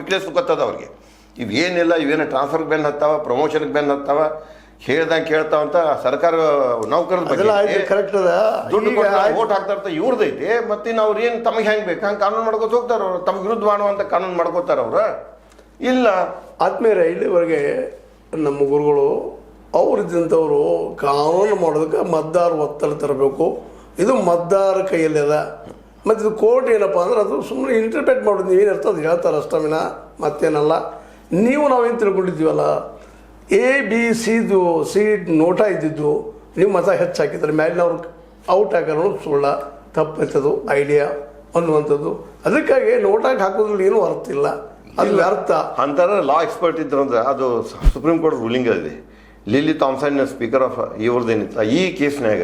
ಬಿಟ್ಲೆ ಸುಖತ್ತದ ಅವ್ರಿಗೆ. ಇವೇನಿಲ್ಲ, ಇವೇನು ಟ್ರಾನ್ಸ್ಫರ್ಗೆ ಬೆನ್ನು ಹತ್ತಾವ, ಪ್ರಮೋಷನ್ಗೆ ಬೆನ್ನು ಹತ್ತಾವ, ಹೇಳ್ದಂಗೆ ಕೇಳ್ತಾವಂತ ಸರ್ಕಾರ ನೌಕರದ ಬಗ್ಗೆ ಕರೆಕ್ಟ್ ಅದ. ದುಡ್ಡು ಓಟ್ ಹಾಕ್ತಾ ಇರ್ತಾರೆ ಇವ್ರದೈತಿ. ಮತ್ತಿನ್ನು ಅವ್ರು ಏನು ತಮಗೆ ಹೆಂಗೆ ಬೇಕು ಹಂಗೆ ಕಾನೂನು ಮಾಡ್ಕೋತ ಹೋಗ್ತಾರ ಅವ್ರು, ತಮ್ಮ ವಿರುದ್ಧ ಮಾಡುವಂಥ ಕಾನೂನು ಮಾಡ್ಕೋತಾರ ಅವ್ರ. ಇಲ್ಲ ಆತ್ಮೀಯರೇ, ಇಲ್ಲಿವರೆಗೆ ನಮ್ಮ ಗುರುಗಳು ಅವ್ರಿದ್ದಂಥವ್ರು ಕಾನೂನು ಮಾಡೋದಕ್ಕೆ ಮತದಾರ ಒತ್ತಡ ತರಬೇಕು, ಇದು ಮತದಾರ ಕೈಯಲ್ಲಿ ಅದ. ಮತ್ತು ಇದು ಕೋರ್ಟ್ ಏನಪ್ಪ ಅಂದ್ರೆ ಅದು ಸುಮ್ಮನೆ ಇಂಟರ್ಪ್ರೇಟ್ ಮಾಡೋದು, ನೀವೇನು ಇರ್ತದೆ ಹೇಳ್ತಾರೆ ಅಷ್ಟಮಿನ, ಮತ್ತೇನಲ್ಲ. ನಾವೇನು ತಿಳ್ಕೊಂಡಿದ್ದೀವಲ್ಲ, ಸಿ ನೋಟ ಇದ್ದಿದ್ದು ನೀವು ಮತ ಹೆಚ್ಚು ಹಾಕಿದ್ರೆ ಮೇಲಿನವ್ರು ಔಟ್ ಹಾಕೋರು ಸುಳ್ಳ ತಪ್ಪೈತದು ಐಡಿಯಾ ಅನ್ನುವಂಥದ್ದು. ಅದಕ್ಕಾಗಿ ನೋಟಾಗಿ ಹಾಕೋದ್ರಲ್ಲಿ ಏನೂ ಅರ್ಥ ಇಲ್ಲ, ಅದು ಅರ್ಥ ಅಂತಾರೆ. ಲಾ ಎಕ್ಸ್ಪರ್ಟ್ ಇದ್ರು ಅಂದ್ರೆ ಅದು ಸುಪ್ರೀಂ ಕೋರ್ಟ್ ರೂಲಿಂಗ್ ಇದೆ. ಲಿಲ್ಲಿ ಥಾಮ್ಸನ್ ಸ್ಪೀಕರ್ ಆಫ್ ಇವ್ರದ್ದು ಏನಿತ್ತಲ್ಲ ಈ ಕೇಸ್ನಾಗ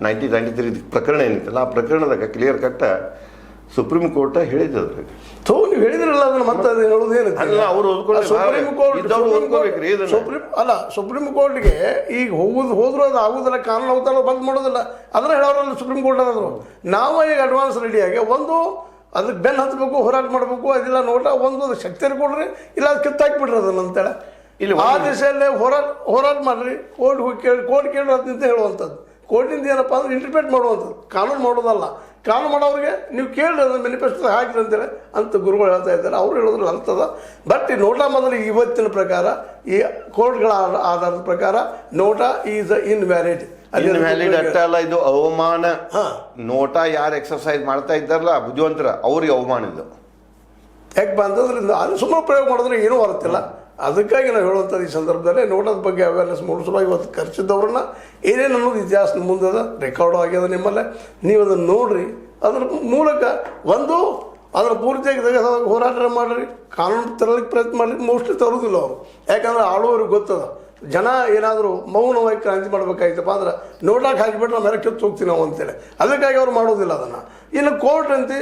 1993 ಪ್ರಕರಣ ಏನಿತ್ತಲ್ಲ, ಆ ಪ್ರಕರಣದಾಗ ಕ್ಲಿಯರ್ ಕಟ್ಟ ಸುಪ್ರೀಂ ಕೋರ್ಟ್ ಹೇಳಿದ್ರು. ನೀವು ಹೇಳಿದ್ರಲ್ಲ ಅದನ್ನ ಮತ್ತೆ ಅದು ಹೇಳೋದೇನು ಸುಪ್ರೀಂ ಕೋರ್ಟ್ಗೆ ಈಗ ಹೋದ್ರು ಅದು ಆಗುದಿಲ್ಲ, ಕಾನೂನು ಅವತಾರ ಬಂದ್ ಮಾಡೋದಿಲ್ಲ, ಅದನ್ನ ಹೇಳೋರಲ್ಲ ಸುಪ್ರೀಂ ಕೋರ್ಟ್ ಅದಾದ್ರು. ನಾವು ಈಗ ಅಡ್ವಾನ್ಸ್ ರೆಡಿಯಾಗಿ ಒಂದು ಅದಕ್ಕೆ ಬೆನ್ನು ಹತ್ತಬೇಕು, ಹೋರಾಟ ಮಾಡಬೇಕು, ಅದೆಲ್ಲ ನೋಟ ಒಂದು ಅದು ಶಕ್ತಿ ಕೊಡ್ರಿ, ಇಲ್ಲ ಅದು ಕಿತ್ತಾಕ್ಬಿಡ್ರಿ ಅದನ್ನ ಅಂತೇಳಿ ಇಲ್ಲಿ ಆ ದಿಶೆಯಲ್ಲೇ ಹೋರಾಟ ಮಾಡ್ರಿ, ಕೋರ್ಟ್ ಕೇಳಿ ಅಂತ ಹೇಳುವಂಥದ್ದು. ಕೋರ್ಟಿಂದ ಏನಪ್ಪ ಅಂದ್ರೆ ಇಂಟರ್ಪ್ರೇಟ್ ಮಾಡುವಂಥದ್ದು, ಕಾನೂನು ಮಾಡೋದಲ್ಲ. ಕಾನೂನು ಮಾಡೋರಿಗೆ ನೀವು ಕೇಳಿ ಅದನ್ನು ಮ್ಯಾನಿಫೆಸ್ಟೋ ಹಾಕಿರಿ ಅಂತೇಳಿ ಅಂತ ಗುರುಗಳು ಹೇಳ್ತಾ ಇದ್ದಾರೆ, ಅವ್ರು ಹೇಳೋದ್ರಲ್ಲಿ ಅರ್ಥದ. ಬಟ್ ಈ ನೋಟಾ ಮೊದಲು ಇವತ್ತಿನ ಪ್ರಕಾರ ಈ ಕೋರ್ಟ್ಗಳ ಆಧಾರದ ಪ್ರಕಾರ ನೋಟಾ ಈಸ್ ಇನ್ವ್ಯಾಲಿಡ್. ಅಲ್ಲ, ಇದು ಅವಮಾನ. ನೋಟಾ ಯಾರು ಎಕ್ಸರ್ಸೈಸ್ ಮಾಡ್ತಾ ಇದ್ದಾರಲ್ಲ ಬುದ್ಧಿವಂತರ ಅವ್ರಿಗೆ ಅವಮಾನ ಇದು. ಯಾಕೆ ಬಂದದ್ರಿಂದ ಅದು ಸುಮ್ಮನೆ ಪ್ರಯೋಗ ಮಾಡಿದ್ರೆ ಏನೂ ಬರುತ್ತಿಲ್ಲ. ಅದಕ್ಕಾಗಿ ನಾವು ಹೇಳುವಂಥದ್ದು ಈ ಸಂದರ್ಭದಲ್ಲಿ ನೋಟದ ಬಗ್ಗೆ ಅವೇರ್ನೆಸ್ ಮೂಡಿಸಲು ಇವತ್ತು ಕರೆಸಿದ್ದವ್ರನ್ನ ಏನೇನು ಅನ್ನೋದು ಇತಿಹಾಸ ಮುಂದದ ರೆಕಾರ್ಡು ಆಗ್ಯದ ನಿಮ್ಮಲ್ಲೇ. ನೀವು ಅದನ್ನು ನೋಡ್ರಿ, ಅದ್ರ ಮೂಲಕ ಒಂದು ಅದರ ಪೂರ್ತಿಯಾಗಿ ತೆಗೆದಾಗ ಹೋರಾಟ ಮಾಡಿರಿ, ಕಾನೂನು ತರಲಿಕ್ಕೆ ಪ್ರಯತ್ನ ಮಾಡಲಿಕ್ಕೆ ಮೋಸ್ಟ್ಲಿ ತರೋದಿಲ್ಲ ಅವರು. ಯಾಕಂದ್ರೆ ಆಳುವವ್ರಿಗೆ ಗೊತ್ತದ ಜನ ಏನಾದರೂ ಮೌನವಾಗಿ ಕ್ರಾಂತಿ ಮಾಡಬೇಕಾಯ್ತಪ್ಪ ಅಂದ್ರೆ ನೋಟಾಕ್ ಹಾಕಿಬಿಟ್ರೆ ನಾವು ಮೇಲೆ ಕಿತ್ತು ಹೋಗ್ತೀವಿ ನಾವು ಅಂತೇಳಿ. ಅದಕ್ಕಾಗಿ ಅವ್ರು ಮಾಡೋದಿಲ್ಲ ಅದನ್ನು. ಇನ್ನು ಕೋರ್ಟ್ ಅಂತ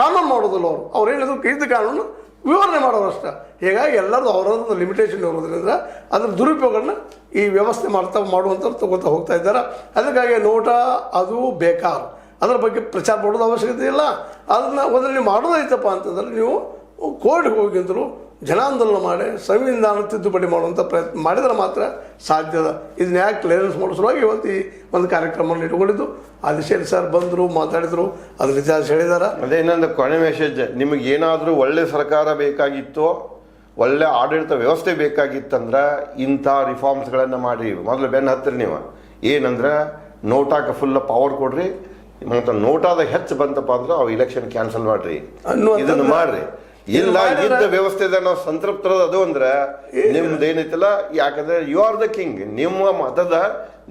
ಕಾನೂನು ಮಾಡೋದಿಲ್ಲ ಅವ್ರು ಏನಿದ್ರು ಇದ್ದ ಕಾನೂನು ವಿವರಣೆ ಮಾಡೋರು ಅಷ್ಟೇ. ಹೀಗಾಗಿ ಎಲ್ಲರದು ಅವರದ್ದು ಲಿಮಿಟೇಷನ್ ಇರೋದ್ರಿಂದ ಅದ್ರ ದುರುಪಯೋಗಗಳನ್ನ ಈ ವ್ಯವಸ್ಥೆ ಮಾಡುವಂಥವ್ರು ತಗೋತಾ ಹೋಗ್ತಾ ಇದ್ದಾರೆ. ಅದಕ್ಕಾಗಿ ನೋಟ ಅದು ಬೇಕಾರು, ಅದರ ಬಗ್ಗೆ ಪ್ರಚಾರ ಮಾಡೋದು ಅವಶ್ಯಕತೆ ಇಲ್ಲ. ಅದನ್ನು ಒಂದಲ್ಲಿ ನೀವು ಮಾಡೋದೈತಪ್ಪ ಅಂತಂದ್ರೆ ನೀವು ಕೋರ್ಟ್ಗೆ ಹೋಗಿದ್ರು ಜನಾಂದೋಲನ ಮಾಡಿ ಸಂವಿಧಾನ ತಿದ್ದುಪಡಿ ಮಾಡುವಂಥ ಪ್ರಯತ್ನ ಮಾಡಿದ್ರೆ ಮಾತ್ರ ಸಾಧ್ಯದ. ಇದನ್ನ ಯಾಕೆ ಕ್ಲಿಯರೆನ್ಸ್ ಮಾಡೋ ಸಲುವಾಗಿ ಇವತ್ತು ಈ ಒಂದು ಕಾರ್ಯಕ್ರಮವನ್ನು ಇಟ್ಕೊಂಡಿದ್ದು. ಆ ದಿಶೆಯಲ್ಲಿ ಸರ್ ಬಂದರು, ಮಾತಾಡಿದರು, ಅದ್ರ ಇತಿಹಾಸ ಹೇಳಿದಾರೆ. ಅದೇ ಇನ್ನೊಂದು ಕೊನೆ ಮೆಸೇಜ್, ನಿಮಗೆ ಏನಾದರೂ ಒಳ್ಳೆ ಸರ್ಕಾರ ಬೇಕಾಗಿತ್ತೋ, ಒಳ್ಳೆ ಆಡಳಿತ ವ್ಯವಸ್ಥೆ ಬೇಕಾಗಿತ್ತಂದ್ರೆ ಇಂಥ ರಿಫಾರ್ಮ್ಸ್ಗಳನ್ನು ಮಾಡಿ ಮೊದಲು ಬೆನ್ನು ಹತ್ತಿರಿ ನೀವು. ಏನಂದ್ರೆ ನೋಟಾಕ್ಕೆ ಫುಲ್ ಪವರ್ ಕೊಡ್ರಿ, ಮತ್ತು ನೋಟಾದ ಹೆಚ್ಚು ಬಂತಪ್ಪ ಅಂದ್ರೆ ಅವು ಇಲೆಕ್ಷನ್ ಕ್ಯಾನ್ಸಲ್ ಮಾಡ್ರಿ, ಇದನ್ನು ಮಾಡ್ರಿ. ಇಲ್ಲ ಇದ್ದ ವ್ಯವಸ್ಥೆದ ನಾವು ಸಂತೃಪ್ತರದ ಅದು ಅಂದ್ರೆ ನಿಮ್ದು ಏನೈತಲ್ಲ, ಯಾಕಂದ್ರೆ ಯು ಆರ್ ದ ಕಿಂಗ್, ನಿಮ್ಮ ಮತದ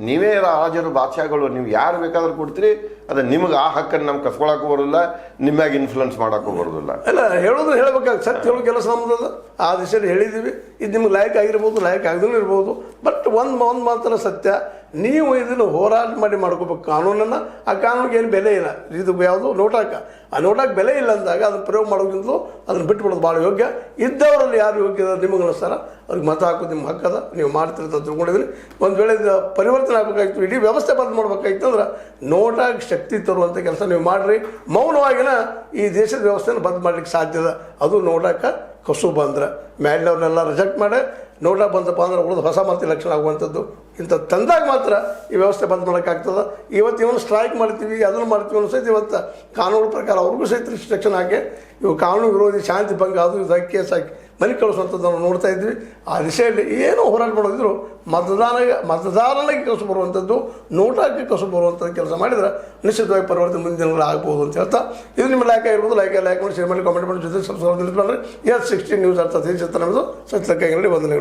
ನೀವೇ ರಾಜರು ಬಾದ್ಶಾಗಳು, ನೀವು ಯಾರು ಬೇಕಾದ್ರೂ ಕೊಡ್ತೀರಿ. ಅದು ನಿಮ್ಗೆ ಆ ಹಕ್ಕನ್ನು ನಮ್ಗೆ ಕಸ್ಕೊಳಕ್ಕೂ ಬರೋದಿಲ್ಲ, ನಿಮ್ಮಾಗಿ ಇನ್ಫ್ಲುಯೆನ್ಸ್ ಮಾಡೋಕ್ಕೂ ಬರೋದಿಲ್ಲ. ಅಲ್ಲ ಹೇಳೋದು ಹೇಳ್ಬೇಕಾಗಿ ಸತ್ಯ ಹೇಳೋ ಕೆಲಸ ನಮ್ದದ. ಆ ದಿಶೆಯಲ್ಲಿ ಹೇಳಿದ್ದೀವಿ, ಇದು ನಿಮ್ಗೆ ಲಾಯಕ್ ಆಗಿರ್ಬೋದು, ಲಾಯಕ್ ಆಗದೇ ಇರ್ಬೋದು. ಬಟ್ ಒಂದು ಮಾತ್ರ ಸತ್ಯ, ನೀವು ಇದನ್ನು ಹೋರಾಟ ಮಾಡಿ ಮಾಡ್ಕೋಬೇಕು ಕಾನೂನನ್ನು. ಆ ಕಾನೂನಿಗೆ ಏನು ಬೆಲೆ ಇಲ್ಲ. ಇದು ಯಾವುದು ನೋಟಾಕ, ಆ ನೋಟಾಕ್ ಬೆಲೆ ಇಲ್ಲ ಅಂದಾಗ ಅದನ್ನು ಪ್ರಯೋಗ ಮಾಡೋಕ್ಕಿಂತಲೂ ಅದನ್ನು ಬಿಟ್ಬಿಡೋದು ಭಾಳ ಯೋಗ್ಯ. ಇದ್ದವರಲ್ಲಿ ಯಾರು ಯೋಗ್ಯ ನಿಮಗೆ ಅನಿಸ್ತಾರ ಅವ್ರಿಗೆ ಮತ ಹಾಕೋದು ನಿಮ್ಮ ಹಕ್ಕದ, ನೀವು ಮಾಡ್ತಿರ್ತ ತಿಳ್ಕೊಂಡಿದ್ರಿ. ಒಂದು ವೇಳೆ ಪರಿವರ್ತನೆ ಆಗಬೇಕಾಗಿತ್ತು, ಇಡೀ ವ್ಯವಸ್ಥೆ ಬದಲು ಮಾಡಬೇಕಾಗಿತ್ತು ಅಂದ್ರೆ ನೋಟಾಗಿ ಶಕ್ತಿ ತರುವಂಥ ಕೆಲಸ ನೀವು ಮಾಡಿರಿ. ಮೌನವಾಗಿನ ಈ ದೇಶದ ವ್ಯವಸ್ಥೆನ ಬದಲು ಮಾಡ್ಲಿಕ್ಕೆ ಸಾಧ್ಯದ. ಅದು ನೋಟಾಕ ಕಸು ಬಂದ್ರೆ ಮೇಲಿನವ್ರನ್ನೆಲ್ಲ ರಿಜೆಕ್ಟ್ ಮಾಡಿ ನೋಟ ಬಂದಪ್ಪ ಅಂದ್ರೆ ಉಳಿದು ಹೊಸ ಮತ್ತೆ ಲಕ್ಷಣ ಆಗುವಂಥದ್ದು ಇಂಥ ತಂದಾಗ ಮಾತ್ರ ಈ ವ್ಯವಸ್ಥೆ ಬಂದ್ ಮಾಡೋಕ್ಕಾಗ್ತದೆ. ಇವತ್ತು ಇವನು ಸ್ಟ್ರೈಕ್ ಮಾಡ್ತೀವಿ, ಅದನ್ನು ಮಾಡ್ತೀವಿ ಅನ್ನೋ ಸಹಿತ ಇವತ್ತು ಕಾನೂನು ಪ್ರಕಾರ ಅವ್ರಿಗೂ ಸಹಿತ ರಿಸ್ಟ್ರಿಕ್ಷನ್ ಹಾಕಿ ಇವು ಕಾನೂನು ವಿರೋಧಿ ಶಾಂತಿ ಭಂಗ ಅದು ಇದು ಕೇಸ್ ಹಾಕಿ ಮನೆ ಕಳಿಸುವಂಥದ್ದು ನಾವು ನೋಡ್ತಾ ಇದ್ವಿ. ಆ ದಿಶೆಯಲ್ಲಿ ಏನೋ ಹೋರಾಟ ಮಾಡೋದಿದ್ರು ಮತದಾರನಿಗೆ ಕಸು ಬರುವಂಥದ್ದು, ನೋಟಾಕ್ಕೆ ಕಸು ಬರುವಂಥದ್ದು ಕೆಲಸ ಮಾಡಿದ್ರೆ ನಿಶ್ಚಿತವಾಗಿ ಪರಿವರ್ತನೆ ಮುಂದಿನ ದಿನಗಳು ಆಗ್ಬೋದು ಅಂತ ಹೇಳ್ತಾ, ಇದು ನಿಮ್ಮ ಲೈಕ್ ಆಗಿರ್ಬೋದು. ಲೈಕ್ ಮಾಡಿ, ಶೇರ್ ಮಾಡಿ, ಕಾಮೆಂಟ್ ಮಾಡಿ, ಜೊತೆ ಸಬ್ಸ್ಕ್ರೈಬ್ ಮಾಡ್ರಿ. S16 ನ್ಯೂಸ್ ಅರ್ಥ ತಿಳಿಸುತ್ತೆ ನಮ್ಮದು ಸತ್ಯ ಕೈಗಳಲ್ಲಿ ವಂದನೆಗಳು.